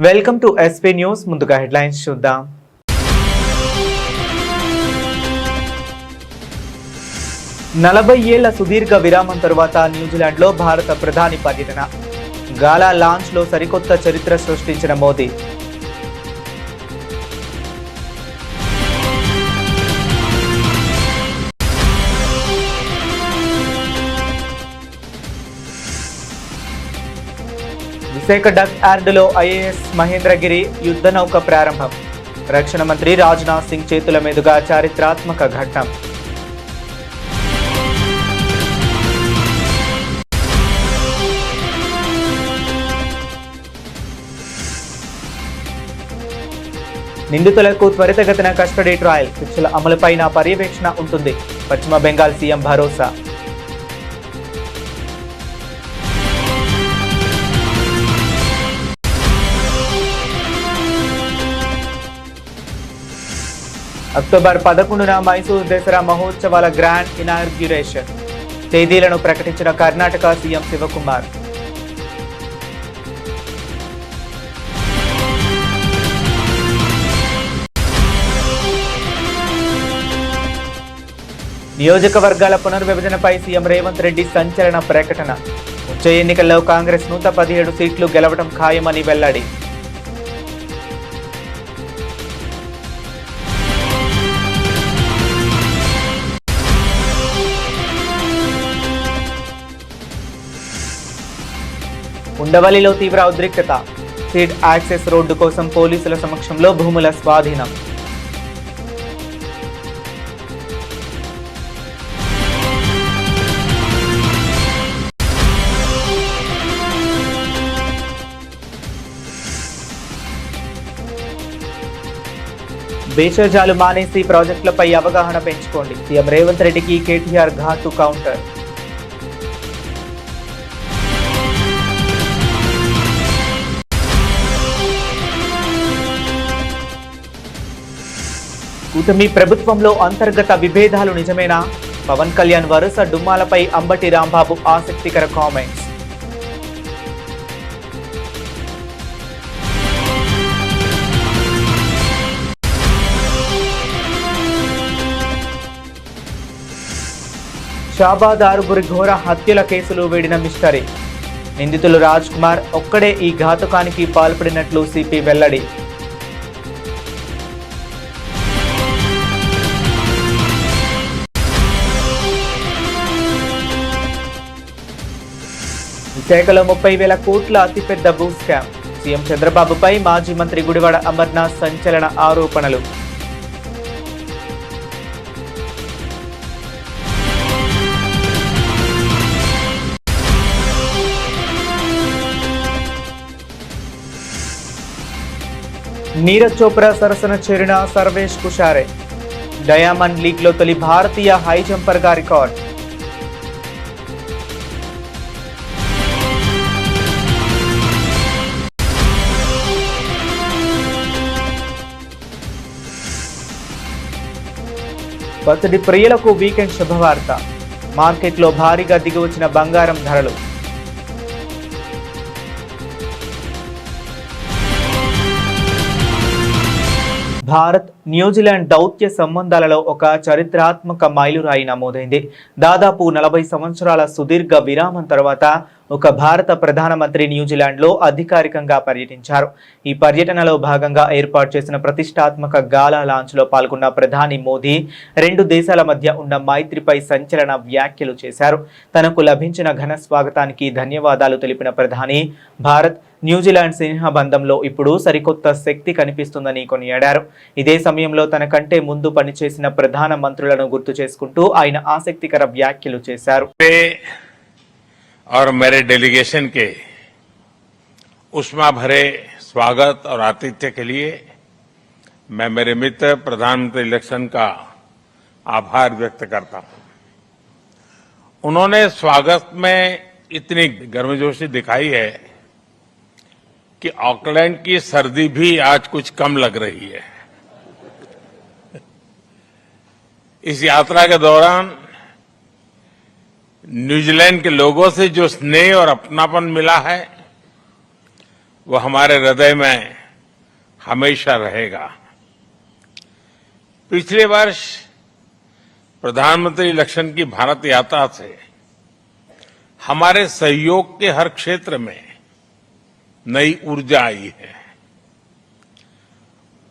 Welcome to SP news. ముందుగా headlines చూద్దాం. నలభై ఏళ్ల సుదీర్ఘ విరామం తరువాత న్యూజిలాండ్లో భారత ప్రధాని పర్యటన. గాలా లాంచ్లో సరికొత్త చరిత్ర సృష్టించిన మోదీ. విశాఖ డక్ యార్డులో ఐఏఎస్ మహేంద్రగిరి యుద్ధ నౌక ప్రారంభం. రక్షణ మంత్రి రాజ్నాథ్ సింగ్ చేతుల మీదుగా చారిత్రాత్మక ఘట్టం. నిందితులకు త్వరితగతిన కస్టడీ ట్రయల్, శిక్షల అమలుపైన పర్యవేక్షణ ఉంటుంది. పశ్చిమ బెంగాల్ సీఎం భరోసా. అక్టోబర్ 11న మైసూర్ దసరా మహోత్సవాల గ్రాండ్ ఇనాగ్యురేషన్. తేదీలను ప్రకటించిన కర్ణాటక సీఎం శివకుమార్. నియోజకవర్గాల పునర్విభజనపై సీఎం రేవంత్ రెడ్డి సంచలన ప్రకటన. వచ్చే ఎన్నికల్లో కాంగ్రెస్ 117 సీట్లు గెలవడం ఖాయమని వెల్లడి. ఉండవల్లిలో తీవ్ర ఉద్రిక్తత. సీడ్ యాక్సెస్ రోడ్డు కోసం పోలీసుల సమక్షంలో భూముల స్వాధీనం. భేషజాలు మానేసి ప్రాజెక్టులపై అవగాహన పెంచుకోండి. సీఎం రేవంత్ రెడ్డికి కేటీఆర్ ఘాటు కౌంటర్. కూటమి ప్రభుత్వంలో అంతర్గత విభేదాలు నిజమేనా? పవన్ కళ్యాణ్ వరుస డుమ్మాలపై అంబటి రాంబాబు ఆసక్తికర కామెంట్స్. షాబాద్ ఆరుగురి ఘోర హత్యల కేసులు వేడిన మిస్టరీ. నిందితులు రాజ్ కుమార్ ఒక్కడే ఈ ఘాతుకానికి పాల్పడినట్లు సిపి వెల్లడి. విశాఖలో 30,000 కోట్ల అతిపెద్ద భూ స్కామ్. సీఎం చంద్రబాబుపై మాజీ మంత్రి గుడివాడ అమర్నాథ్ సంచలన ఆరోపణలు. నీరజ్ చోప్రా సరసన చేరిన సర్వేష్ కుషారే. డయామండ్ లీగ్లో తొలి భారతీయ హై జంపర్గా రికార్డ్. బర్త్డే ప్రియులకు వీకెండ్ శుభవార్త. మార్కెట్లో భారీగా దిగివచ్చిన బంగారం ధరలు. భారత్ న్యూజిలాండ్ దౌత్య సంబంధాలలో ఒక చారిత్రాత్మక మైలురాయి నమోదైంది. దాదాపు 40 సంవత్సరాల సుదీర్ఘ విరామం తర్వాత ఒక భారత ప్రధానమంత్రి న్యూజిలాండ్లో అధికారికంగా పర్యటించారు. ఈ పర్యటనలో భాగంగా ఏర్పాటు చేసిన ప్రతిష్టాత్మక గాలా లాంచ్లో పాల్గొన్న ప్రధాని మోదీ రెండు దేశాల మధ్య ఉన్న మైత్రిపై సంచలన వ్యాఖ్యలు చేశారు. తనకు లభించిన ఘన స్వాగతానికి ధన్యవాదాలు తెలిపిన ప్రధాని భారత్ న్యూజిలాండ్ స్నేహబంధంలో ఇప్పుడు సరికొత్త శక్తి కనిపిస్తుందని కొనియాడారు. ఇదే సమయంలో తన కంటే ముందు పనిచేసిన ప్రధాన మంత్రులను గుర్తు చేసుకుంటూ ఆయన ఆసక్తికర వ్యాఖ్యలు చేశారు. और मेरे डेलीगेशन के उष्मा भरे स्वागत और आतिथ्य के लिए मैं मेरे मित्र प्रधानमंत्री इलेक्शन का आभार व्यक्त करता हूं. उन्होंने स्वागत में इतनी गर्मजोशी दिखाई है कि ऑकलैंड की सर्दी भी आज कुछ कम लग रही है. इस यात्रा के दौरान न्यूजीलैंड के लोगों से जो स्नेह और अपनापन मिला है वो हमारे हृदय में हमेशा रहेगा। पिछले वर्ष प्रधानमंत्री लक्षण की भारत यात्रा से हमारे सहयोग के हर क्षेत्र में नई ऊर्जा आई है।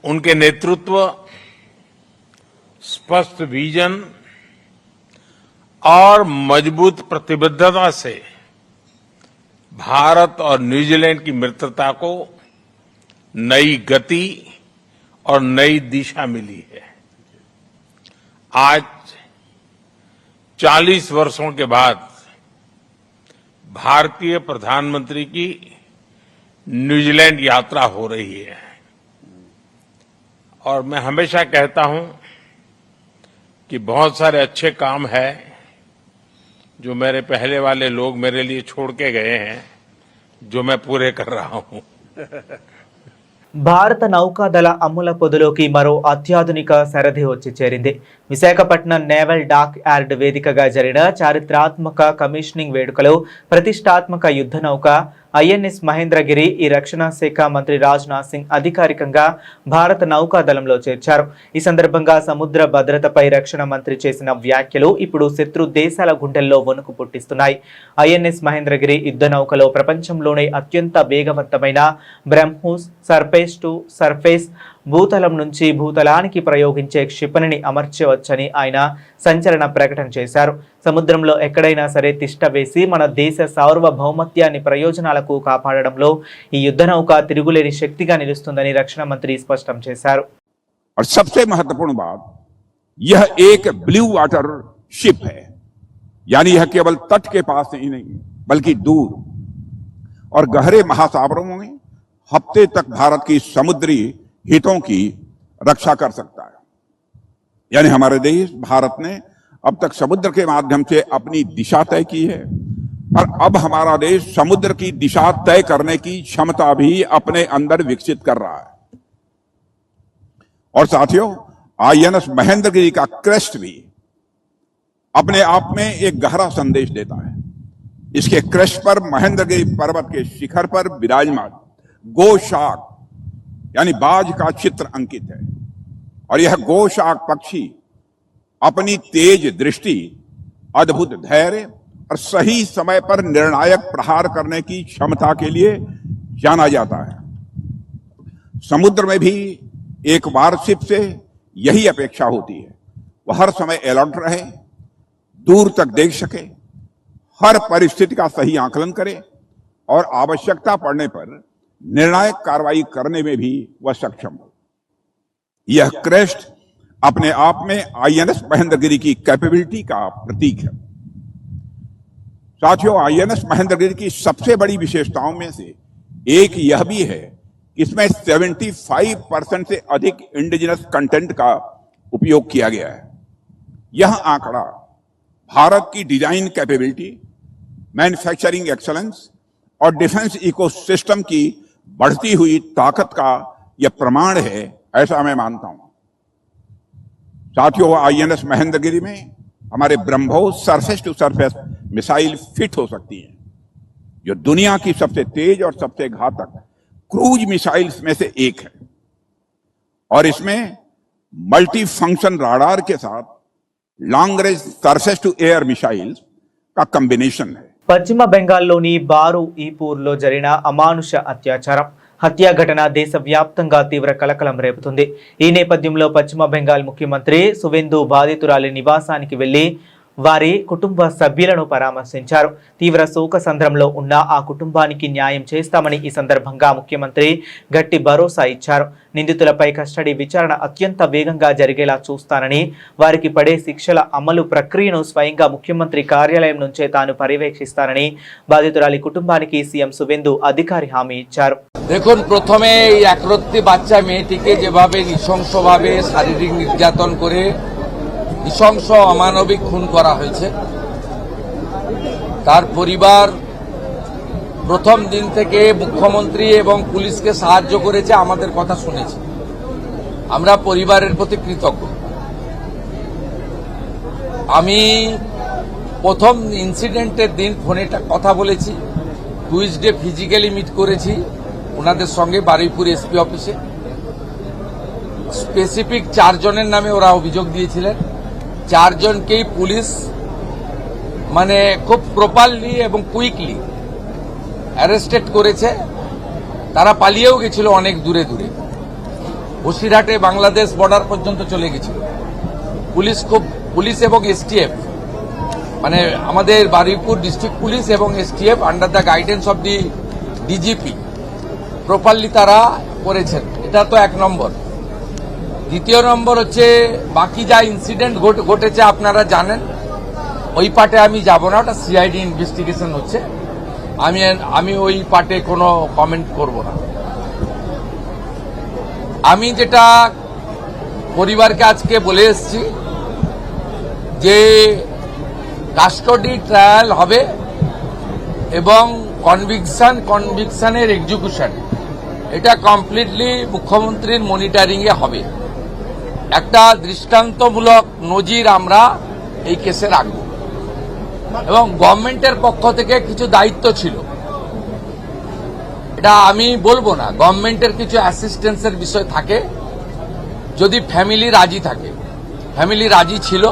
उनके नेतृत्व, स्पष्ट विजन और मजबूत प्रतिबद्धता से भारत और न्यूजीलैंड की मित्रता को नई गति और नई दिशा मिली है। आज 40 वर्षों के बाद भारतीय प्रधानमंत्री की न्यूजीलैंड यात्रा हो रही है और मैं हमेशा कहता हूं कि बहुत सारे अच्छे काम हैं जो मेरे पहले वाले लोग मेरे लिए छोड़ के गए हैं, जो मैं पूरे कर रहा हूं। భారత నౌకాదళ అమ్ముల పొదిలోకి మరో అత్యాధునిక సరది వచ్చి చేరింది. విశాఖపట్నం నేవల్ డాక్ యార్డ్ వేదికగా జరిగిన చారిత్రాత్మక కమిషనింగ్ వేడుకలో ప్రతిష్టాత్మక యుద్ధ నౌక ఐఎన్ఎస్ మహేంద్రగిరి ఈ రక్షణ శాఖ మంత్రి రాజ్నాథ్ సింగ్ అధికారికంగా భారత నౌకాదళంలో చేర్చారు. ఈ సందర్భంగా సముద్ర భద్రతపై రక్షణ మంత్రి చేసిన వ్యాఖ్యలు ఇప్పుడు శత్రు దేశాల గుండెల్లో వణుకు పుట్టిస్తున్నాయి. ఐఎన్ఎస్ మహేంద్రగిరి యుద్ధ నౌకలో ప్రపంచంలోనే అత్యంత వేగవంతమైన బ్రహ్మోస్ సర్ఫేస్ టు సర్ఫేస్ భూతలం నుంచి భూతలానికి ప్రయోగించే క్షిపణిని అమర్చవచ్చని ఆయన సంచలన ప్రకటన చేశారు. సముద్రంలో ఎక్కడైనా సరే తిష్ట వేసి మన దేశ సార్వభౌమత్యాన్ని ప్రయోజనాలకు కాపాడడంలో ఈ యుద్ధ నౌక తిరుగులేని శక్తిగా నిలుస్తుందని రక్షణ మంత్రి స్పష్టం చేశారు. और सबसे महत्वपूर्ण बात, यह एक ब्लू वाटर शिप है, यानी यह केवल तट के पास ही नहीं बल्कि दूर और गहरे महासागरों में हफ्ते तक भारत की समुद्री हितों की रक्षा कर सकता है। यानी हमारे देश भारत ने अब तक समुद्र के माध्यम से अपनी दिशा तय की है और अब हमारा देश समुद्र की दिशा तय करने की क्षमता भी अपने अंदर विकसित कर रहा है। और साथियों, आईएनएस महेंद्रगिरी का क्रेस्ट भी अपने आप में एक गहरा संदेश देता है। इसके क्रेस्ट पर महेंद्रगिरी पर्वत के शिखर पर विराजमान गोशाक यानी बाज का चित्र अंकित है और यह गोशाक पक्षी अपनी तेज दृष्टि, अद्भुत धैर्य और सही समय पर निर्णायक प्रहार करने की क्षमता के लिए जाना जाता है। समुद्र में भी एक वारशिप से यही अपेक्षा होती है, वह हर समय अलर्ट रहे, दूर तक देख सके, हर परिस्थिति का सही आकलन करे और आवश्यकता पड़ने पर निर्णायक कार्रवाई करने में भी वह सक्षम हो। यह क्रेस्ट अपने आप में आईएनएस महेंद्रगिरी की कैपेबिलिटी का प्रतीक है। साथियों, आईएनएस महेंद्रगिरी की सबसे बड़ी विशेषताओं में से एक यह भी है कि इसमें 75% से अधिक इंडिजिनस कंटेंट का उपयोग किया गया है। यह आंकड़ा भारत की डिजाइन कैपेबिलिटी, मैन्युफैक्चरिंग एक्सीलेंस और डिफेंस इकोसिस्टम की बढ़ती हुई ताकत का यह प्रमाण है, ऐसा मैं मानता हूं। साथियों, आईएनएस महेंद्रगिरी में हमारे BrahMos surface to surface missile fit हो सकती है, जो दुनिया की सबसे तेज और सबसे घातक क्रूज मिसाइल्स में से एक है और इसमें मल्टी फंक्शन राडार के साथ long range surface to air missiles का कॉम्बिनेशन है। పశ్చిమ బెంగాల్లోని బారు ఈపూర్లో జరిగిన అమానుష అత్యాచారం హత్య ఘటన దేశవ్యాప్తంగా తీవ్ర కలకలం రేపుతుంది. ఈ నేపథ్యంలో పశ్చిమ బెంగాల్ ముఖ్యమంత్రి సువేందు బాధితురాలి నివాసానికి వెళ్లి వారి కుటుంబ సభ్యులను పరామర్శించారు. తీవ్ర శోక సంద్రంలో ఉన్న ఆ కుటుంబానికి న్యాయం చేస్తామని ఈ సందర్భంగా ముఖ్యమంత్రి గట్టి భరోసా ఇచ్చారు. నిందితులపై కస్టడీ విచారణ అత్యంత వేగంగా జరిగేలా చూస్తానని, వారికి పడే శిక్షల అమలు ప్రక్రియను స్వయంగా ముఖ్యమంత్రి కార్యాలయం నుంచే తాను పర్యవేక్షిస్తానని బాధితురాలి కుటుంబానికి సీఎం సువేందు అధికారి హామీ ఇచ్చారు. দেখুন, প্রথমে এই একরত্তি বাচ্চা মেয়েটিকে যেভাবে নৃশংসভাবে শারীরিক নির্যাতন করে নৃশংস অমানবিক খুন করা হয়েছে, তার পরিবার প্রথম দিন থেকে মুখ্যমন্ত্রী এবং পুলিশকে সাহায্য করেছে, আমাদের কথা শুনেছে। আমরা পরিবারের প্রতি কৃতজ্ঞ। আমি প্রথম ইনসিডেন্টের দিন ফোনে কথা বলেছি, টুইসডে ফিজিক্যালি মিট করেছি ওনাদের সঙ্গে বারুইপুর এসপি অফিসে। স্পেসিফিক 4 জনের নামে ওরা অভিযোগ দিয়েছিলেন। 4 জনকেই পুলিশ মানে খুব প্রপারলি এবং কুইকলি অ্যারেস্টেড করেছে। তারা পালিয়েও গেছিল অনেক দূরে দূরে, বসিরহাটে বাংলাদেশ বর্ডার পর্যন্ত চলে গেছিল। পুলিশ এবং এসটিএফ মানে আমাদের বারুইপুর ডিস্ট্রিক্ট পুলিশ এবং STF under the guidance of the DGP properly তারা করেছেন। এটা তো 1 নম্বর। দ্বিতীয় নম্বর হচ্ছে বাকি যা ইনসিডেন্ট ঘটেছে আপনারা জানেন, ওই পার্টে আমি যাব না, ওটা সিআইডি ইনভেস্টিগেশন হচ্ছে। আমি ওই পার্টে কোনো কমেন্ট করব না। আমি যেটা পরিবারকে আজকে বলে এসেছি যে কাস্টডি ট্রায়াল হবে এবং কনভিকশনের এক্সিকিউশন এটা কমপ্লিটলি মুখ্যমন্ত্রীর মনিটরিংয়ে হবে। একটা দৃষ্টান্তমূলক নজির আমরা এই কেসে রাখব এবং গভর্নমেন্টের পক্ষ থেকে কিছু দায়িত্ব ছিল, এটা আমি বলবো না। গভর্নমেন্টের কিছু অ্যাসিস্ট্যান্সের বিষয় থাকে যদি ফ্যামিলি রাজি থাকে। ফ্যামিলি রাজি ছিল,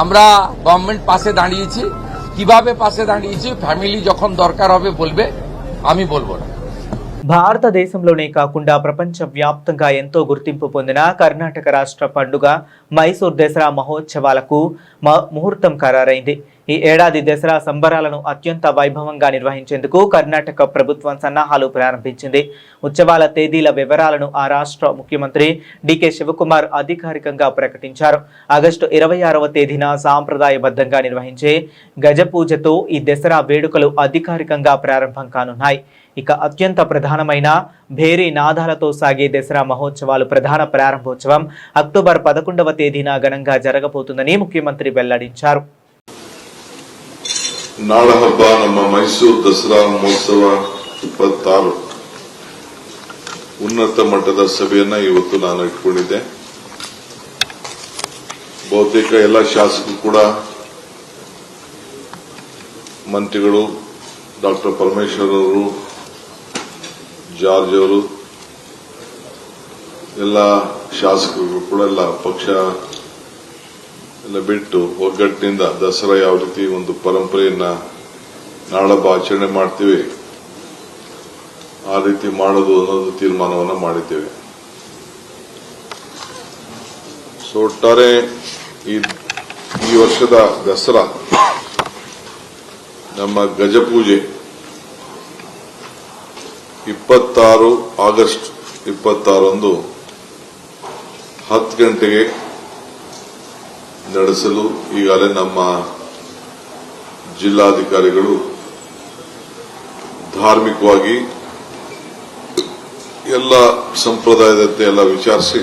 আমরা গভর্নমেন্ট পাশে দাঁড়িয়েছি। কিভাবে পাশে দাঁড়িয়েছি ఫ్యామిలీ যখন దొరకార్ হবে বলবে, আমি బోల్బో না। భారతదేశంలోనే కాకుండా ప్రపంచవ్యాప్తంగా ఎంతో గుర్తింపు పొందిన కర్ణాటక రాష్ట్ర పండుగ మైసూర్ దసరా మహోత్సవాలకు ముహూర్తం ఖరారైంది. ఈ ఏడాది దసరా సంబరాలను అత్యంత వైభవంగా నిర్వహించేందుకు కర్ణాటక ప్రభుత్వం సన్నాహాలు ప్రారంభించింది. ఉత్సవాల తేదీల వివరాలను ఆ రాష్ట్ర ముఖ్యమంత్రి డికే శివకుమార్ అధికారికంగా ప్రకటించారు. ఆగస్టు 26వ తేదీన సాంప్రదాయబద్ధంగా నిర్వహించే గజపూజతో ఈ దసరా వేడుకలు అధికారికంగా ప్రారంభం కానున్నాయి. ఇక అత్యంత ప్రధానమైన భేరీ నాదాలతో సాగే దసరా మహోత్సవాలు ప్రధాన ప్రారంభోత్సవం అక్టోబర్ 11వ తేదీన ఘనంగా జరగబోతుందని ముఖ్యమంత్రి వెల్లడించారు. ನಾಡ ಹಬ್ಬ ನಮ್ಮ ಮೈಸೂರು ದಸರಾ ಮಹೋತ್ಸವ 26 ಉನ್ನತ ಮಟ್ಟದ ಸಭೆಯನ್ನ ಇವತ್ತು ನಾನು ಇಟ್ಕೊಂಡಿದ್ದೆ. ಬಹುತೇಕ ಎಲ್ಲ ಶಾಸಕರು ಕೂಡ, ಮಂತ್ರಿಗಳು, ಡಾಕ್ಟರ್ ಪರಮೇಶ್ವರ್ ಅವರು, ಜಾರ್ಜ್ ಅವರು, ಎಲ್ಲ ಶಾಸಕರು ಕೂಡ ಎಲ್ಲ ಪಕ್ಷ ಎಲ್ಲ ಬಿಟ್ಟು ಒಗ್ಗಟ್ಟಿನಿಂದ ದಸರಾ ಯಾವ ರೀತಿ ಒಂದು ಪರಂಪರೆಯನ್ನ ನಾಡಹಬ್ಬ ಆಚರಣೆ ಮಾಡ್ತೀವಿ ಆ ರೀತಿ ಮಾಡೋದು ಅನ್ನೋದು ತೀರ್ಮಾನವನ್ನ ಮಾಡಿದ್ದೇವೆ. ಸೊ ಒಟ್ಟಾರೆ ಈ ವರ್ಷದ ದಸರಾ ನಮ್ಮ ಗಜಪೂಜೆ 26 ಆಗಸ್ಟ್ 26 10 ಗಂಟೆಗೆ ನಡೆಸಲು ಈಗಾಗಲೇ ನಮ್ಮ ಜಿಲ್ಲಾಧಿಕಾರಿಗಳು ಧಾರ್ಮಿಕವಾಗಿ ಎಲ್ಲ ಸಂಪ್ರದಾಯದಂತೆ ಎಲ್ಲ ವಿಚಾರಿಸಿ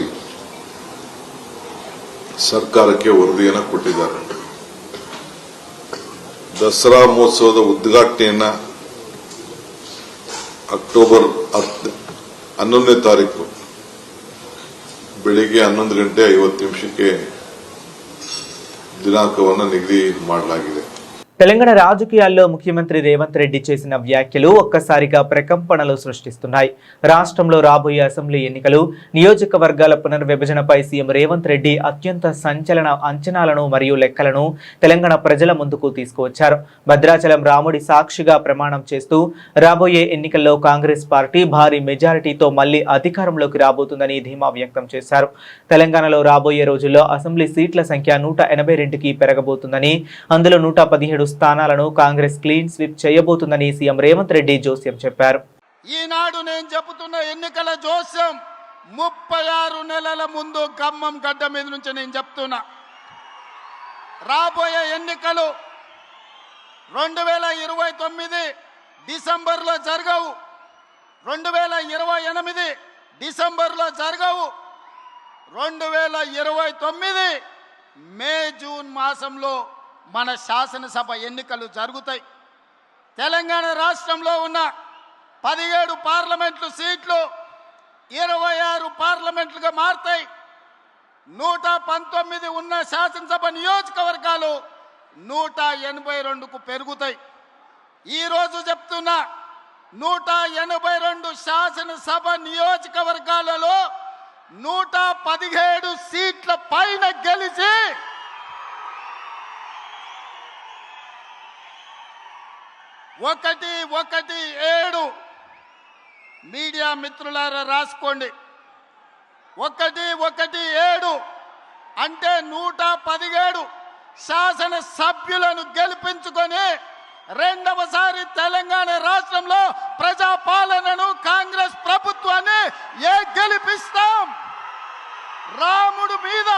ಸರ್ಕಾರಕ್ಕೆ ವರದಿಯನ್ನು ಕೊಟ್ಟಿದ್ದಾರೆ. ದಸರಾ ಮಹೋತ್ಸವದ ಉದ್ಘಾಟನೆಯನ್ನ ಅಕ್ಟೋಬರ್ 11ನೇ ತಾರೀಕು ಬೆಳಿಗ್ಗೆ 11:50 ದಿನಾಂಕವನ್ನು ನಿಗದಿ ಮಾಡಲಾಗಿದೆ. తెలంగాణ రాజకీయాల్లో ముఖ్యమంత్రి రేవంత్ రెడ్డి చేసిన వ్యాఖ్యలు ఒక్కసారిగా ప్రకంపనలు సృష్టిస్తున్నాయి. రాష్ట్రంలో రాబోయే అసెంబ్లీ ఎన్నికలు, నియోజకవర్గాల పునర్విభజనపై సీఎం రేవంత్ రెడ్డి అత్యంత సంచలన అంచనాలను మరియు లెక్కలను తెలంగాణ ప్రజల ముందుకు తీసుకువచ్చారు. భద్రాచలం రాముడి సాక్షిగా ప్రమాణం చేస్తూ రాబోయే ఎన్నికల్లో కాంగ్రెస్ పార్టీ భారీ మెజారిటీతో మళ్లీ అధికారంలోకి రాబోతుందని ధీమా వ్యక్తం చేశారు. తెలంగాణలో రాబోయే రోజుల్లో అసెంబ్లీ సీట్ల సంఖ్య 182కి పెరగబోతుందని, అందులో 117 స్థానాలను కాంగ్రెస్ క్లీన్ స్వీప్ చేయబోతుందని సీఎం రేవంత్ రెడ్డి జోస్యం చెప్పారు. ఈనాడు నేను చెబుతున్న ఎన్నికల జోస్యం 36 నెలల ముందు ఖమ్మం గడ్డ మీద నుంచి నేను చెప్తున్నా. రాబోయే ఎన్నికలు 2029 డిసెంబర్లో జరగవు, 2028 డిసెంబర్లో జరగవు, 2029 మే జూన్ మాసంలో మన శాసనసభ ఎన్నికలు జరుగుతాయి. తెలంగాణ రాష్ట్రంలో ఉన్న 17 పార్లమెంటు సీట్లు 26 పార్లమెంట్లుగా మారుతాయి. 119 ఉన్న శాసనసభ నియోజకవర్గాలు 182కు పెరుగుతాయి. ఈరోజు చెప్తున్నా, 182 శాసనసభ నియోజకవర్గాలలో 117 సీట్ల పైన గెలిచి ఒకటి 7 మీడియా మిత్రులారా రాసుకోండి. 117 అంటే 117 శాసన సభ్యులను గెలిపించుకొని రెండవసారి తెలంగాణ రాష్ట్రంలో ప్రజాపాలనను కాంగ్రెస్ ప్రభుత్వాన్ని గెలిపిస్తాం. రాముడు మీద,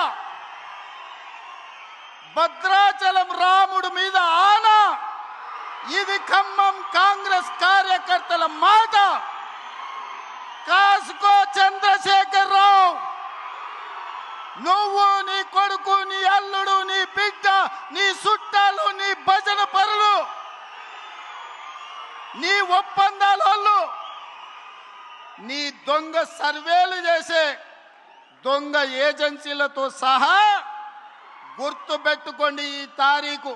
భద్రాచలం రాముడు మీద ఆనా. ఇది ఖమ్మం కాంగ్రెస్ కార్యకర్తల మాట. కాసుకో చంద్రశేఖర్ రావు, నువ్వు, నీ కొడుకు, నీ అల్లుడు, నీ బిడ్డ, నీ చుట్టాలు, నీ భజన పరులు, నీ ఒప్పందాలు, నీ దొంగ సర్వేలు చేసే దొంగ ఏజెన్సీలతో సహా గుర్తుపెట్టుకోండి ఈ తారీఖు.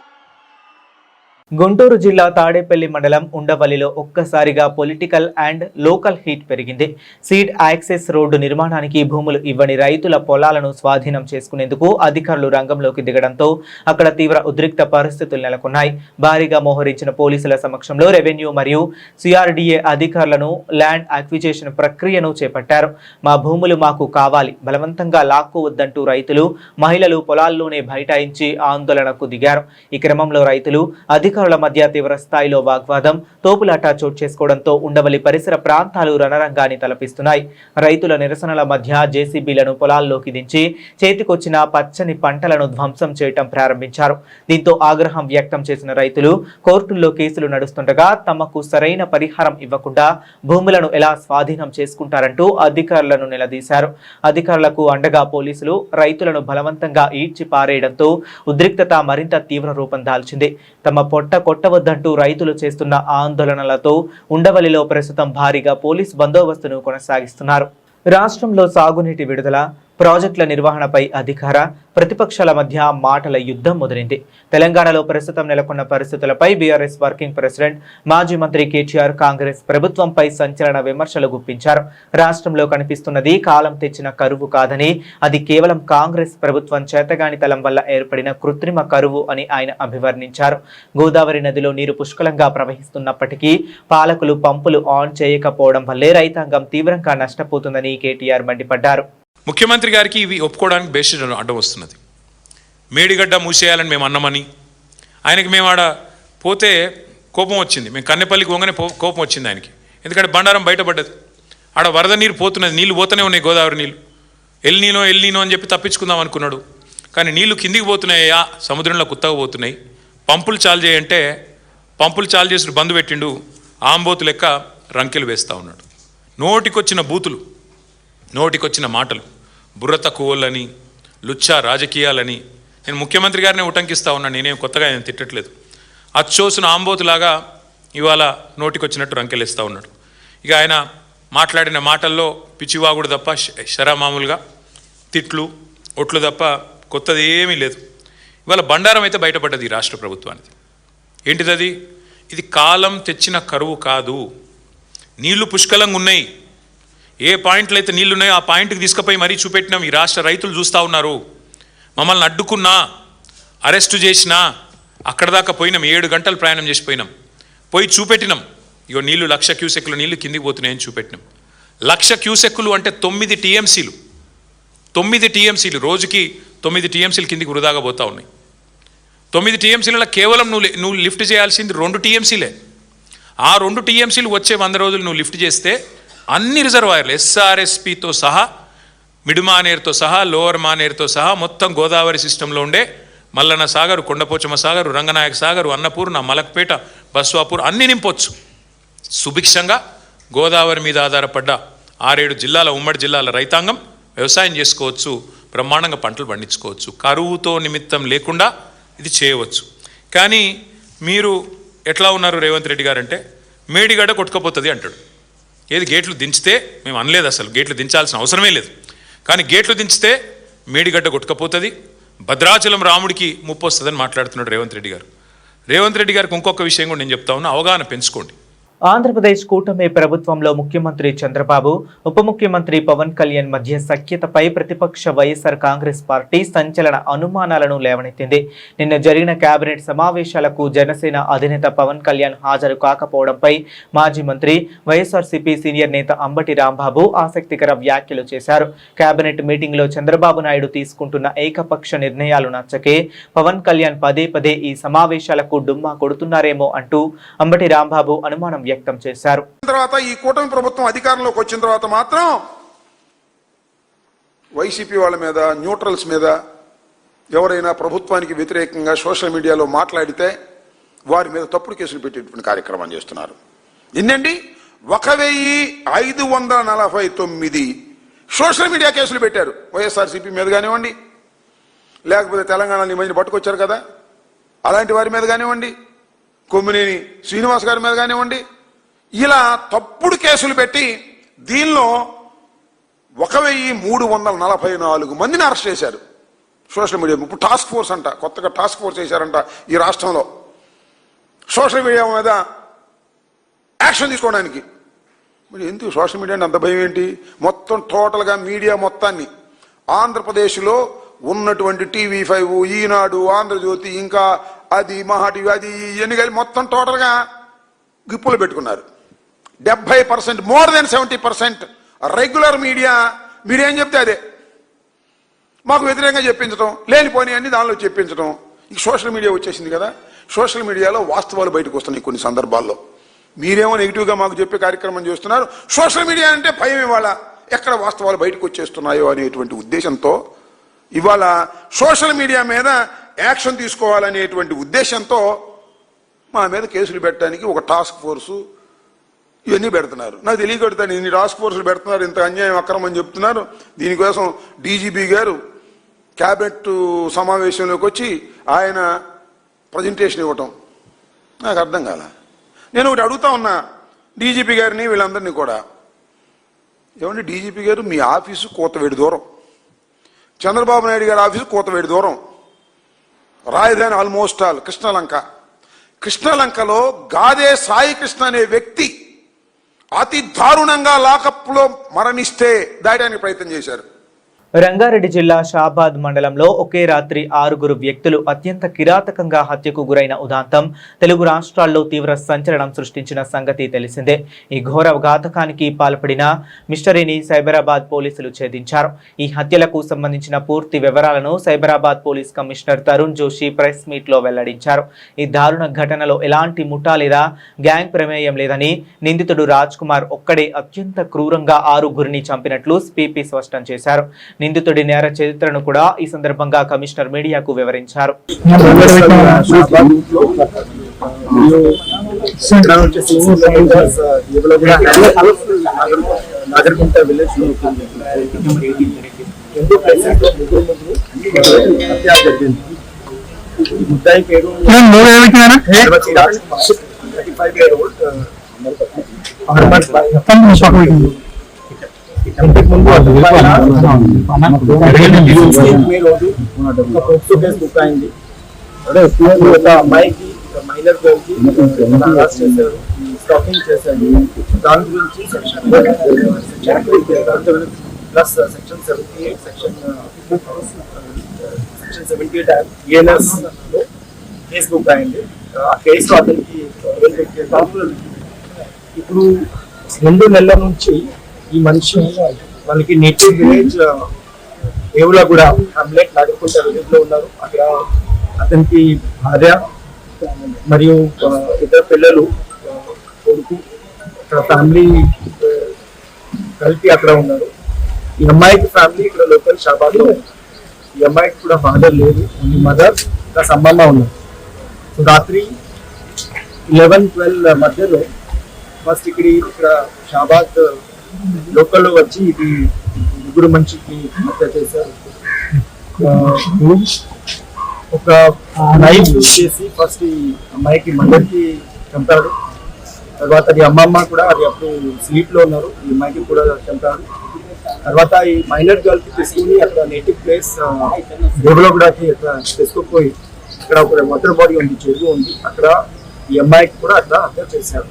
గుంటూరు జిల్లా తాడేపల్లి మండలం ఉండవల్లిలో ఒక్కసారిగా పొలిటికల్ అండ్ లోకల్ హీట్ పెరిగింది. సీడ్ యాక్సెస్ రోడ్డు నిర్మాణానికి భూములు ఇవ్వని రైతుల పొలాలను స్వాధీనం చేసుకునేందుకు అధికారులు రంగంలోకి దిగడంతో అక్కడ తీవ్ర ఉద్రిక్త పరిస్థితులు నెలకొన్నాయి. భారీగా మోహరించిన పోలీసుల సమక్షంలో రెవెన్యూ మరియు సిఆర్డీఏ అధికారులను ల్యాండ్ అక్విజిషన్ ప్రక్రియను చేపట్టారు. మా భూములు మాకు కావాలి, బలవంతంగా లాక్కోవద్దంటూ రైతులు, మహిళలు పొలాల్లోనే బైఠాయించి ఆందోళనకు దిగారు. ఈ క్రమంలో రైతులు, అధికారుల మధ్య తీవ్ర స్థాయిలో వాగ్వాదం, తోపులాట చోటు చేసుకోవడంతో ఉండవల్లి పరిసర ప్రాంతాలు రణరంగాన్ని తలపిస్తున్నాయి. రైతుల నిరసనల మధ్య జేసీబీలను పొలాల్లోకి దించి చేతికొచ్చిన పచ్చని పంటలను ధ్వంసం చేయటం ప్రారంభించారు. దీంతో ఆగ్రహం వ్యక్తం చేసిన రైతులు కోర్టుల్లో కేసులు నడుస్తుండగా తమకు సరైన పరిహారం ఇవ్వకుండా భూములను ఎలా స్వాధీనం చేసుకుంటారంటూ అధికారులను నిలదీశారు. అధికారులకు అండగా పోలీసులు రైతులను బలవంతంగా ఈడ్చి పారేయడంతో ఉద్రిక్తత మరింత తీవ్ర రూపం దాల్చింది. తమ పొట్ట కొట్టవద్దంటూ రైతులు చేస్తున్న ఆందోళనలతో ఉండవల్లిలో ప్రస్తుతం భారీగా పోలీస్ బందోబస్తును కొనసాగిస్తున్నారు. రాష్ట్రంలో సాగునీటి విడుదల, ప్రాజెక్టుల నిర్వహణపై అధికార ప్రతిపక్షాల మధ్య మాటల యుద్ధం మొదలైంది. తెలంగాణలో ప్రస్తుతం నెలకొన్న పరిస్థితులపై బీఆర్ఎస్ వర్కింగ్ ప్రెసిడెంట్, మాజీ మంత్రి కేటీఆర్ కాంగ్రెస్ ప్రభుత్వంపై సంచలన విమర్శలు గుప్పించారు. రాష్ట్రంలో కనిపిస్తున్నది కాలం తెచ్చిన కరువు కాదని, అది కేవలం కాంగ్రెస్ ప్రభుత్వం చేతగానితనం వల్ల ఏర్పడిన కృత్రిమ కరువు అని ఆయన అభివర్ణించారు. గోదావరి నదిలో నీరు పుష్కలంగా ప్రవహిస్తున్నప్పటికీ పాలకులు పంపులు ఆన్ చేయకపోవడం వల్లే రైతాంగం తీవ్రంగా నష్టపోతుందని కేటీఆర్ మండిపడ్డారు. ముఖ్యమంత్రి గారికి ఇవి ఒప్పుకోవడానికి బేసిడ్ అడ్డం వస్తున్నది. మేడిగడ్డ మూసేయాలని మేము అన్నామని, ఆయనకి మేము ఆడ పోతే కోపం వచ్చింది. మేము కన్నెపల్లికి పోగానే కోపం వచ్చింది ఆయనకి. ఎందుకంటే బండారం బయటపడ్డది. ఆడ వరద నీరు పోతున్నది, నీళ్లు పోతూనే ఉన్నాయి, గోదావరి నీళ్ళు. ఎల్నీనో అని చెప్పి తప్పించుకుందాం అనుకున్నాడు. కానీ నీళ్లు కిందికి పోతున్నాయా, సముద్రంలో కుత్తగా పోతున్నాయి. పంపులు చాలు చేయంటే పంపులు చాలు చేసి బంద్ పెట్టిండు. ఆంబోతు లెక్క రంకెలు వేస్తూ ఉన్నాడు. నోటికొచ్చిన బూతులు, నోటికొచ్చిన మాటలు, బుర్ర తక్కువలని, లుచ్చా రాజకీయాలని. నేను ముఖ్యమంత్రి గారినే ఉటంకిస్తూ ఉన్నాను, నేనేం కొత్తగా ఆయన తిట్టట్లేదు. అచ్చోసిన ఆంబోతులాగా ఇవాళ నోటికొచ్చినట్టు రంకెలేస్తూ ఉన్నాడు. ఇక ఆయన మాట్లాడిన మాటల్లో పిచ్చివాగుడు తప్ప, శరామామూలుగా తిట్లు, ఒట్లు తప్ప కొత్తది ఏమీ లేదు. ఇవాళ బండారం అయితే బయటపడ్డది ఈ రాష్ట్ర ప్రభుత్వానికి. ఏంటిది? ఇది కాలం తెచ్చిన కరువు కాదు. నీళ్లు పుష్కలంగా ఉన్నాయి. ఏ పాయింట్లు అయితే నీళ్లు ఉన్నాయో ఆ పాయింట్కి తీసుకుపోయి మరీ చూపెట్టినాం. ఈ రాష్ట్ర రైతులు చూస్తూ ఉన్నారు. మమ్మల్ని అడ్డుకున్నా, అరెస్టు చేసినా అక్కడ దాకా పోయినాం. 7 గంటలు ప్రయాణం చేసి పోయినాం. పోయి చూపెట్టినాం. ఇగో నీళ్లు 1,00,000 క్యూసెక్కులు నీళ్లు కిందికి పోతున్నాయని చూపెట్టినాం. 1,00,000 క్యూసెక్కులు అంటే 9 టీఎంసీలు. 9 టీఎంసీలు రోజుకి 9 టీఎంసీలు కిందికి వృధాగా పోతూ ఉన్నాయి. 9 టీఎంసీలలో కేవలం నువ్వు లిఫ్ట్ చేయాల్సింది 2 టీఎంసీలే. ఆ 2 టీఎంసీలు వచ్చే 100 రోజులు నువ్వు లిఫ్ట్ చేస్తే అన్ని రిజర్వాయర్లు ఎస్ఆర్ఎస్పితో సహా, మిడ్ మానేరుతో సహా, లోవర్ మానేరుతో సహా మొత్తం గోదావరి సిస్టంలో ఉండే మల్లన్న సాగర్, కొండపోచమ్మ సాగర్, రంగనాయక సాగర్, అన్నపూర్ణ, మలక్పేట, బస్వాపూర్ అన్ని నింపొచ్చు. సుభిక్షంగా గోదావరి మీద ఆధారపడ్డ 6-7 జిల్లాల, ఉమ్మడి జిల్లాల రైతాంగం వ్యవసాయం చేసుకోవచ్చు, బ్రహ్మాండంగా పంటలు పండించుకోవచ్చు. కరువుతో నిమిత్తం లేకుండా ఇది చేయవచ్చు. కానీ మీరు ఎట్లా ఉన్నారు రేవంత్ రెడ్డి గారు అంటే, మేడిగడ్డ కొట్టుకపోతుంది అంటాడు. ఏది గేట్లు దించితే, మేము అనలేదు అసలు గేట్లు దించాల్సిన అవసరమే లేదు, కానీ గేట్లు దించితే మేడిగడ్డ కొట్టుకపోతుంది, భద్రాచలం రాముడికి ముప్పు వస్తుందని మాట్లాడుతున్నాడు రేవంత్ రెడ్డి గారు. రేవంత్ రెడ్డి గారికి ఇంకొక విషయం కూడా నేను చెప్తా ఉన్నా, అవగాహన పెంచుకోండి. ఆంధ్రప్రదేశ్ కూటమి ప్రభుత్వంలో ముఖ్యమంత్రి చంద్రబాబు, ఉప ముఖ్యమంత్రి పవన్ కళ్యాణ్ మధ్య సఖ్యతపై ప్రతిపక్ష వైఎస్ఆర్ కాంగ్రెస్ పార్టీ సంచలన అనుమానాలను లేవనెత్తింది. నిన్న జరిగిన కేబినెట్ సమావేశాలకు జనసేన అధినేత పవన్ కళ్యాణ్ హాజరు కాకపోవడంపై మాజీ మంత్రి, వైఎస్ఆర్సీపీ సీనియర్ నేత అంబటి రాంబాబు ఆసక్తికర వ్యాఖ్యలు చేశారు. కేబినెట్ మీటింగ్లో చంద్రబాబు నాయుడు తీసుకుంటున్న ఏకపక్ష నిర్ణయాలు నచ్చకే పవన్ కళ్యాణ్ పదే పదే ఈ సమావేశాలకు డుమ్మా కొడుతున్నారేమో అంటూ అంబటి రాంబాబు అనుమానం వ్యక్తం చేశారు. తర్వాత ఈ కూటమి ప్రభుత్వం అధికారంలోకి వచ్చిన తర్వాత మాత్రం వైసీపీ వాళ్ళ మీద, న్యూట్రల్స్ మీద ఎవరైనా ప్రభుత్వానికి వ్యతిరేకంగా సోషల్ మీడియాలో మాట్లాడితే వారి మీద తప్పుడు కేసులు పెట్టేటువంటి కార్యక్రమం చేస్తున్నారు. ఎన్నండి 1549 సోషల్ మీడియా కేసులు పెట్టారు. వైఎస్ఆర్సీపీ మీద కానివ్వండి, లేకపోతే తెలంగాణలో ఈ మధ్యన పట్టుకొచ్చారు కదా అలాంటి వారి మీద కానివ్వండి, కొమ్మినేని శ్రీనివాస్ గారి మీద కానివ్వండి, ఇలా తప్పుడు కేసులు పెట్టి దీనిలో 1344 మందిని అరెస్ట్ చేశారు సోషల్ మీడియా. ఇప్పుడు టాస్క్ ఫోర్స్ అంట, కొత్తగా టాస్క్ ఫోర్స్ చేశారంట ఈ రాష్ట్రంలో సోషల్ మీడియా మీద యాక్షన్ తీసుకోవడానికి. మరి ఎందుకు సోషల్ మీడియా అంత భయం ఏంటి? మొత్తం టోటల్గా మీడియా మొత్తాన్ని ఆంధ్రప్రదేశ్లో ఉన్నటువంటి TV5, ఈనాడు, ఆంధ్రజ్యోతి, ఇంకా అది మహా టీవీ, అది ఇవన్నీ కలిసి మొత్తం టోటల్గా గిప్పులు పెట్టుకున్నారు. 70%, మోర్ దెన్ 70% రెగ్యులర్ మీడియా మీరు ఏం చెప్తే అదే మాకు వ్యతిరేకంగా చెప్పించడం, లేనిపోని అన్ని దానిలో చెప్పించడం. ఈ సోషల్ మీడియా వచ్చేసింది కదా, సోషల్ మీడియాలో వాస్తవాలు బయటకు వస్తున్నాయి కొన్ని సందర్భాల్లో. మీరేమో నెగిటివ్గా మాకు చెప్పే కార్యక్రమం చేస్తున్నారు. సోషల్ మీడియా అంటే భయం ఇవాళ ఎక్కడ వాస్తవాలు బయటకు వచ్చేస్తున్నాయో అనేటువంటి ఉద్దేశంతో ఇవాళ సోషల్ మీడియా మీద యాక్షన్ తీసుకోవాలనేటువంటి ఉద్దేశంతో మా మీద కేసులు పెట్టడానికి ఒక టాస్క్ ఫోర్సు ఇవన్నీ పెడుతున్నారు. నాకు తెలియకడుతాను ఇన్ని టాస్క్ ఫోర్సులు పెడుతున్నారు, ఇంత అన్యాయం అక్రమం చెప్తున్నారు. దీనికోసం డీజీపీ గారు క్యాబినెట్ సమావేశంలోకి వచ్చి ఆయన ప్రజెంటేషన్ ఇవ్వటం నాకు అర్థం కాల. నేను ఒకటి అడుగుతా ఉన్నా డీజీపీ గారిని, వీళ్ళందరినీ కూడా, ఏమంటే డీజీపీ గారు మీ ఆఫీసు కోతవేడి దూరం, చంద్రబాబు నాయుడు గారి ఆఫీసు కోతవేడి దూరం, రాజధాని ఆల్మోస్ట్ ఆల్ కృష్ణలంకలో గాదే సాయి కృష్ణ అనే వ్యక్తి అతి దారుణంగా లాకప్లో మరణిస్తే దాయడానికి ప్రయత్నం చేశారు. రంగారెడ్డి జిల్లా షాబాద్ మండలంలో ఒకే రాత్రి 6 వ్యక్తులు అత్యంత కిరాతకంగా హత్యకు గురైన ఉదాంతం తెలుగు రాష్ట్రాల్లో తీవ్ర సంచలనం సృష్టించిన సంగతి తెలిసిందే. ఈ ఘోర ఘాతకానికి పాల్పడిన మిస్టరీని సైబరాబాద్ పోలీసులు ఛేదించారు. ఈ హత్యలకు సంబంధించిన పూర్తి వివరాలను Cyberabad police commissioner Tarun Joshi press meet లో వెల్లడించారు. ఈ దారుణ ఘటనలో ఎలాంటి ముఠా లేదా గ్యాంగ్ ప్రమేయం లేదని, నిందితుడు రాజ్ కుమార్ ఒక్కడే అత్యంత క్రూరంగా 6 చంపినట్లు స్పీపీ స్పష్టం చేశారు. నిందితుడి నేర చరిత్రను కూడా ఈ సందర్భంగా కమిషనర్ మీడియాకు వివరించారు. ఇంతకుముందు బుక్ అయింది. ఒక అమ్మాయికి, మైనర్ గర్ల్ కి అరెస్ట్ చేశారు, స్టాకింగ్ చేశారు. దాని గురించి section plus section 78 section 78 ENS లో కేసు బుక్ అయింది. ఆ కేసులో అతనికి ఇప్పుడు 2 నెలల నుంచి ఈ మనిషి వాళ్ళకి నేటివ్ విలేజ్ దేవుల కూడా హమ్లెట్ నాగర్కుంట విలేజ్ లో ఉన్నారు. అక్కడ అతనికి భార్య మరియు 2 పిల్లలు, కొడుకు, అక్కడ ఫ్యామిలీ కలిపి అక్కడ ఉన్నారు. ఈ అమ్మాయికి ఫ్యామిలీ ఇక్కడ లోకల్ షాబాద్ లో. ఈ అమ్మాయికి కూడా ఫాదర్ లేదు, ఓన్లీ మదర్ ప్లస్ అమ్మమ్మ ఉన్నారు. సో రాత్రి 11-12 మధ్యలో ఫస్ట్ ఇక్కడ షాబాద్ లోకల్లో వచ్చి ఇది 3 మనిషికి హత్య చేశారు. ఒక నైఫ్ చేసి ఫస్ట్ ఈ అమ్మాయికి మదర్కి చంపాడు. తర్వాత అది అమ్మమ్మ కూడా అది అప్పుడు స్లీప్ లో ఉన్నారు, ఈ అమ్మాయికి కూడా చంపాడు. తర్వాత ఈ మైనర్ గర్ల్ కి తీసుకుని అక్కడ నేటివ్ ప్లేస్ దేవలోగూడకి అక్కడ తీసుకుపోయి ఇక్కడ ఒక వాటర్ బాడీ ఉంది, చెరువు ఉంది, అక్కడ ఈ అమ్మాయికి కూడా అట్లా హత్య చేశారు.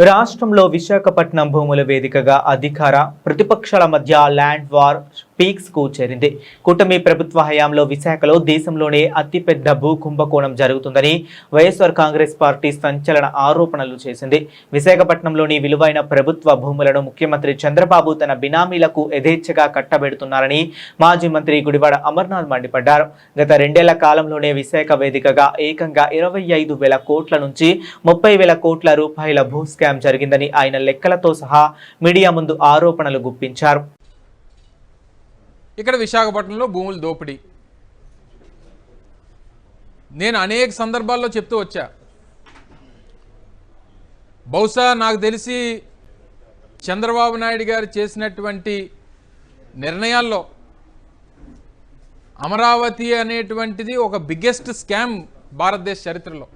రాష్ట్రంలో విశాఖపట్నం భూముల వేదికగా అధికార ప్రతిపక్షాల మధ్య ల్యాండ్ వార్ పీక్స్ కు చేరింది. కూటమి ప్రభుత్వ హయాంలో విశాఖలో దేశంలోనే అతిపెద్ద భూ కుంభకోణం జరుగుతుందని వైఎస్ఆర్ కాంగ్రెస్ పార్టీ సంచలన ఆరోపణలు చేసింది. విశాఖపట్నంలోని విలువైన ప్రభుత్వ భూములను ముఖ్యమంత్రి చంద్రబాబు తన బినామీలకు యథేచ్ఛగా కట్టబెడుతున్నారని మాజీ మంత్రి గుడివాడ అమర్నాథ్ మండిపడ్డారు. గత 2 ఏళ్ల కాలంలోనే విశాఖ వేదికగా ఏకంగా 25,000 కోట్ల నుంచి 30,000 కోట్ల రూపాయల భూ స్కామ్ జరిగిందని ఆయన లెక్కలతో సహా మీడియా ముందు ఆరోపణలు గుప్పించారు. ఇక్కడ విశాఖపట్నంలో భూముల దోపిడీ నేను అనేక సందర్భాల్లో చెప్తూ వచ్చా. బహుశా నాకు తెలిసి చంద్రబాబు నాయుడు గారు చేసినటువంటి నిర్ణయాల్లో అమరావతి అనేటువంటిది ఒక బిగ్గెస్ట్ స్కామ్ భారతదేశ చరిత్రలో.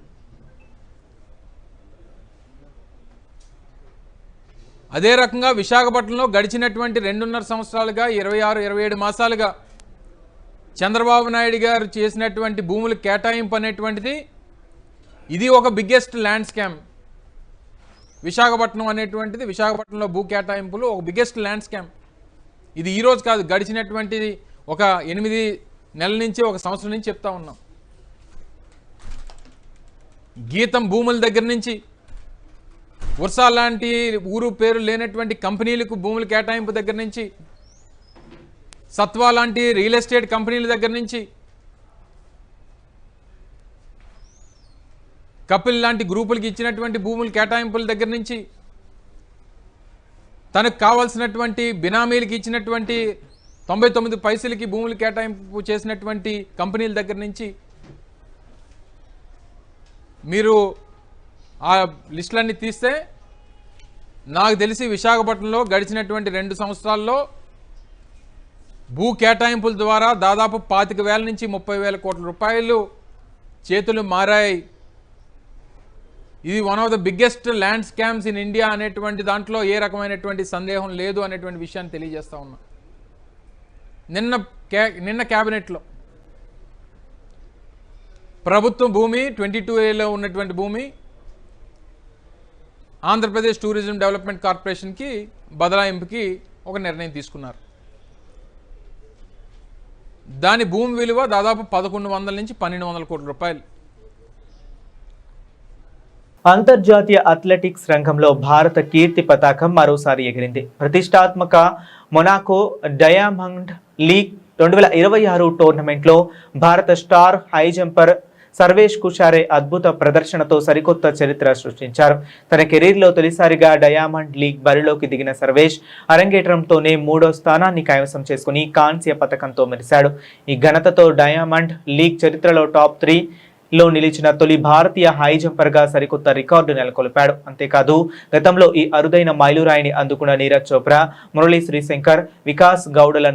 అదే రకంగా విశాఖపట్నంలో గడిచినటువంటి 2.5 సంవత్సరాలుగా 26-27 మాసాలుగా చంద్రబాబు నాయుడు గారు చేసినటువంటి భూముల కేటాయింపు అనేటువంటిది ఇది ఒక బిగ్గెస్ట్ ల్యాండ్ స్కామ్. విశాఖపట్నం అనేటువంటిది విశాఖపట్నంలో భూ కేటాయింపులు ఒక బిగ్గెస్ట్ ల్యాండ్ స్కామ్. ఇది ఈరోజు కాదు, గడిచినటువంటిది ఒక 8 నెలల నుంచి 1 సంవత్సరం నుంచి చెప్తా ఉన్నాం. గీతం భూముల దగ్గర నుంచి వర్షా లాంటి ఊరు పేరు లేనటువంటి కంపెనీలకు భూముల కేటాయింపు దగ్గర నుంచి, సత్వా లాంటి రియల్ ఎస్టేట్ కంపెనీల దగ్గర నుంచి, కపిల్ లాంటి గ్రూపులకి ఇచ్చినటువంటి భూముల కేటాయింపుల దగ్గర నుంచి, తనకు కావాల్సినటువంటి బినామీలకి ఇచ్చినటువంటి 99 పైసలకి భూములు కేటాయింపు చేసినటువంటి కంపెనీల దగ్గర నుంచి మీరు ఆ లిస్టులన్నీ తీస్తే నాకు తెలిసి విశాఖపట్నంలో గడిచినటువంటి 2 సంవత్సరాల్లో భూ కేటాయింపుల ద్వారా దాదాపు 25,000 నుంచి 30,000 కోట్ల రూపాయలు చేతులు మారాయి. ఇది one of the biggest land scams in India అనేటువంటి దాంట్లో ఏ రకమైనటువంటి సందేహం లేదు అనేటువంటి విషయాన్ని తెలియజేస్తా ఉన్నా. నిన్న క్యాబినెట్లో ప్రభుత్వం భూమి 22Aలో ఉన్నటువంటి భూమి ఆంధ్రప్రదేశ్ టూరిజం డెవలప్మెంట్ కార్పొరేషన్కి బదలాయింపుకి ఒక నిర్ణయం తీసుకున్నారు. దాని భూమి విలువ దాదాపు 1,100 నుంచి 1,200 కోట్ల రూపాయలు. అంతర్జాతీయ అథ్లెటిక్స్ రంగంలో భారత కీర్తి పతాకం మరోసారి ఎగిరింది. ప్రతిష్టాత్మక మొనాకో డయామండ్ లీగ్ 2026 టోర్నమెంట్లో భారత స్టార్ హై జంపర్ సర్వేష్ కుషారే అద్భుత ప్రదర్శనతో సరికొత్త చరిత్ర సృష్టించారు. తన కెరీర్లో తొలిసారిగా డయామండ్ లీగ్ బరిలోకి దిగిన సర్వేష్ అరంగేట్రంతోనే 3వ స్థానాన్ని కైవసం చేసుకుని కాంస్య పతకంతో మెరిశాడు. ఈ ఘనతతో డయామండ్ లీగ్ చరిత్రలో టాప్ 3లో నిలిచిన తొలి భారతీయ హై జంపర్గా సరికొత్త రికార్డు నెలకొల్పాడు. అంతేకాదు గతంలో ఈ అరుదైన మైలురాయిని అందుకున్న నీరజ్ చోప్రా, మురళీ శ్రీశంకర్, వికాస్ గౌడల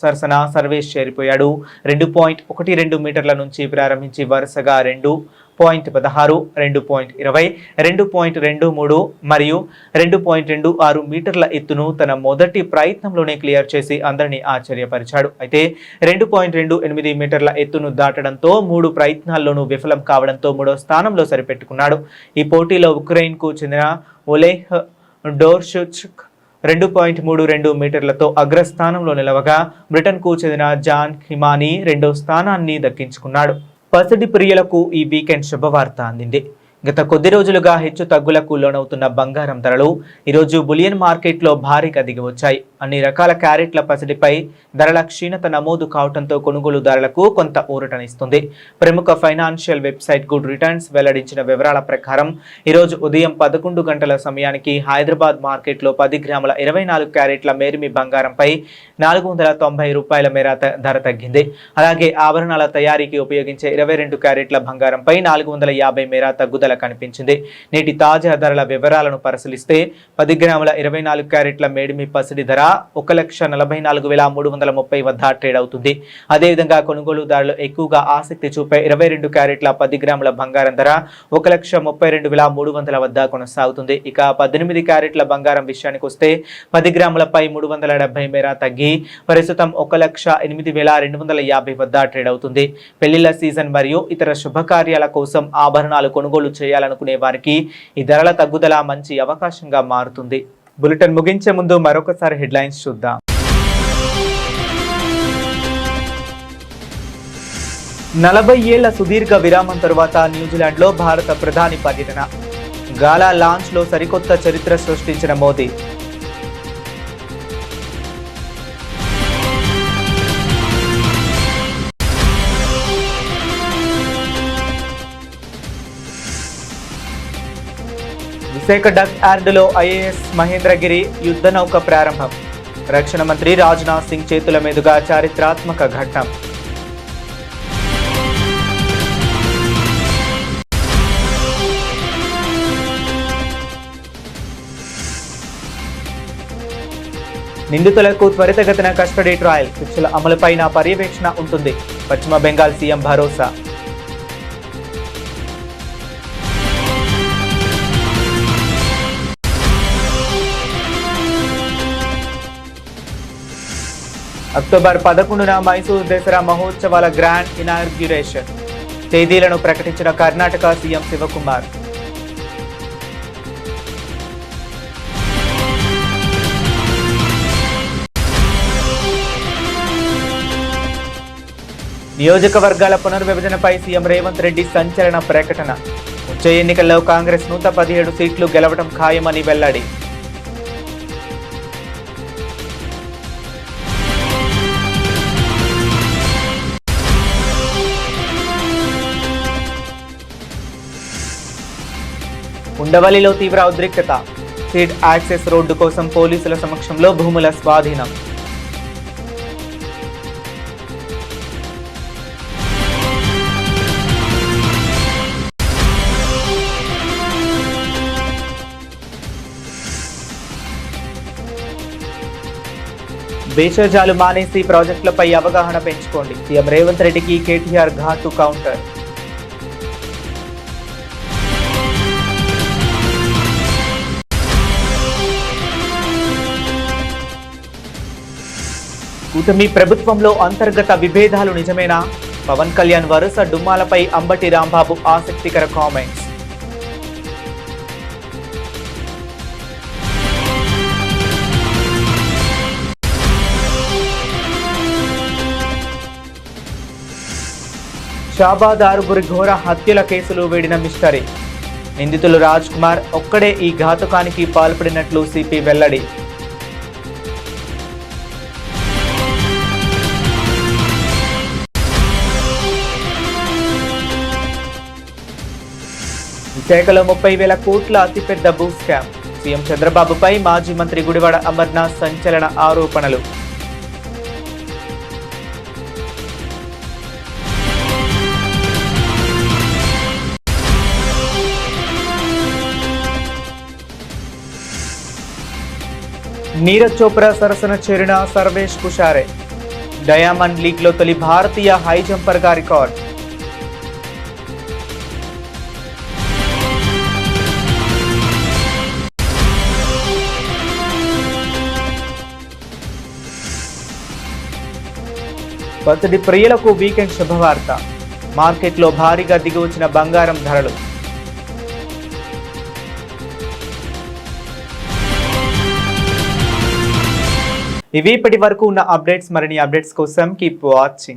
సరసన సర్వేష్ చేరిపోయాడు. 2.12 మీటర్ల నుంచి ప్రారంభించి వరుసగా 2.16, 2.20, 2.23 మరియు 2.26 మీటర్ల ఎత్తును తన మొదటి ప్రయత్నంలోనే క్లియర్ చేసి అందరినీ ఆశ్చర్యపరిచాడు. అయితే 2.28 మీటర్ల ఎత్తును దాటడంతో 3 ప్రయత్నాల్లోనూ విఫలం కావడంతో 3వ స్థానంలో సరిపెట్టుకున్నాడు. ఈ పోటీలో ఉక్రెయిన్కు చెందిన ఒలెహ్ డోర్షుచ్క్ 2.32 మీటర్లతో అగ్రస్థానంలో నిలవగా బ్రిటన్కు చెందిన జాన్ హిమానీ 2వ స్థానాన్ని దక్కించుకున్నాడు. పసిడి ప్రియులకు ఈ వీకెండ్ శుభవార్త అందింది. గత కొద్ది రోజులుగా హెచ్చు తగ్గులకు లోనవుతున్న బంగారం ధరలు ఈరోజు బులియన్ మార్కెట్లో భారీగా దిగివచ్చాయి. అన్ని రకాల క్యారెట్ల పసిడిపై ధరల క్షీణత నమోదు కావడంతో కొనుగోలుదారులకు కొంత ఊరటనిస్తుంది. ప్రముఖ ఫైనాన్షియల్ వెబ్సైట్ గుడ్ రిటర్న్స్ వెల్లడించిన వివరాల ప్రకారం ఈరోజు ఉదయం 11 గంటల సమయానికి హైదరాబాద్ మార్కెట్లో 10 గ్రాముల 24 క్యారెట్ల మేరిమి బంగారంపై 490 రూపాయల మేర ధర తగ్గింది. అలాగే ఆభరణాల తయారీకి ఉపయోగించే 22 క్యారెట్ల బంగారంపై 450 మేర తగ్గుదల కనిపించింది. నేటి తాజా ధరల వివరాలను పరిశీలిస్తే 10 గ్రాముల 24 క్యారెట్ల మేడిమి పసిడి ధర 1,44,330 వద్ద ట్రేడ్ అవుతుంది. అదేవిధంగా కొనుగోలుదారులు ఎక్కువగా ఆసక్తి చూపే 22 క్యారెట్ల 10 గ్రాముల బంగారం ధర 1,32,300 వద్ద కొనసాగుతుంది. ఇక 18 క్యారెట్ల బంగారం విషయానికి వస్తే 10 గ్రాములపై 370 మేర తగ్గి ప్రస్తుతం 1,08,250 వద్ద ట్రేడ్ అవుతుంది. పెళ్లిళ్ల సీజన్ మరియు ఇతర శుభకార్యాల కోసం ఆభరణాలు కొనుగోలు చేయాలనుకునే వారికి ఈ ధరల తగ్గుదల మంచి అవకాశంగా మారుతుంది. బులెటిన్ ముగించే ముందు మరొకసారి హెడ్లైన్స్ చూద్దాం. 40 ఏళ్ల సుదీర్ఘ విరామం తరువాత న్యూజిలాండ్లో భారత ప్రధాని పర్యటన. గాలా లాంచ్లో సరికొత్త చరిత్ర సృష్టించిన మోదీ. విశాఖ డక్ యార్డులో ఐఏఎస్ మహేంద్రగిరి యుద్ధ నౌక ప్రారంభం. రక్షణ మంత్రి రాజ్నాథ్ సింగ్ చేతుల మీదుగా చారిత్రాత్మక ఘట్టం. నిందితులకు త్వరితగతిన కస్టడీ ట్రయల్, శిక్షల అమలుపైన పర్యవేక్షణ ఉంటుంది. పశ్చిమ బెంగాల్ సీఎం భరోసా. అక్టోబర్ 11న మైసూరు దసరా మహోత్సవాల గ్రాండ్ ఇనాగ్యురేషన్. తేదీలను ప్రకటించిన కర్ణాటక సీఎం శివకుమార్. నియోజకవర్గాల పునర్విభజనపై సీఎం రేవంత్ రెడ్డి సంచలన ప్రకటన. వచ్చే ఎన్నికల్లో కాంగ్రెస్ 117 సీట్లు గెలవడం ఖాయమని వెల్లడి. ఉండవల్లిలో తీవ్ర ఉద్రిక్తత. సీడ్ యాక్సెస్ రోడ్డు కోసం పోలీసుల సమక్షంలో భూముల స్వాధీనం. భేషజాలు మానేసి ప్రాజెక్టులపై అవగాహన పెంచుకోండి. సీఎం రేవంత్ రెడ్డికి కేటీఆర్ ఘాటు కౌంటర్. కూటమి ప్రభుత్వంలో అంతర్గత విభేదాలు నిజమేనా? పవన్ కళ్యాణ్ వరుస డుమ్మాలపై అంబటి రాంబాబు ఆసక్తికర కామెంట్స్. షాబాద్ 6 ఘోర హత్యల కేసులు వేడిన మిస్టరీ. నిందితులు రాజ్ కుమార్ ఒక్కడే ఈ ఘాతుకానికి పాల్పడినట్లు సిపి వెల్లడి. విశాఖలో 30,000 కోట్ల అతిపెద్ద భూ స్కామ్. సీఎం చంద్రబాబుపై మాజీ మంత్రి గుడివాడ అమర్నాథ్ సంచలన ఆరోపణలు. నీరజ్ చోప్రా సరసన చేరిన సర్వేష్ కుషారే. డయామండ్ లీగ్లో తొలి భారతీయ హై జంపర్గా రికార్డ్. బర్త్డే ప్రియులకు వీకెండ్ శుభవార్త. మార్కెట్లో భారీగా దిగి వచ్చిన బంగారం ధరలు. ఇవి ఇప్పటి వరకు ఉన్న అప్డేట్స్. మరిన్ని అప్డేట్స్ కోసం కీప్ వాచింగ్.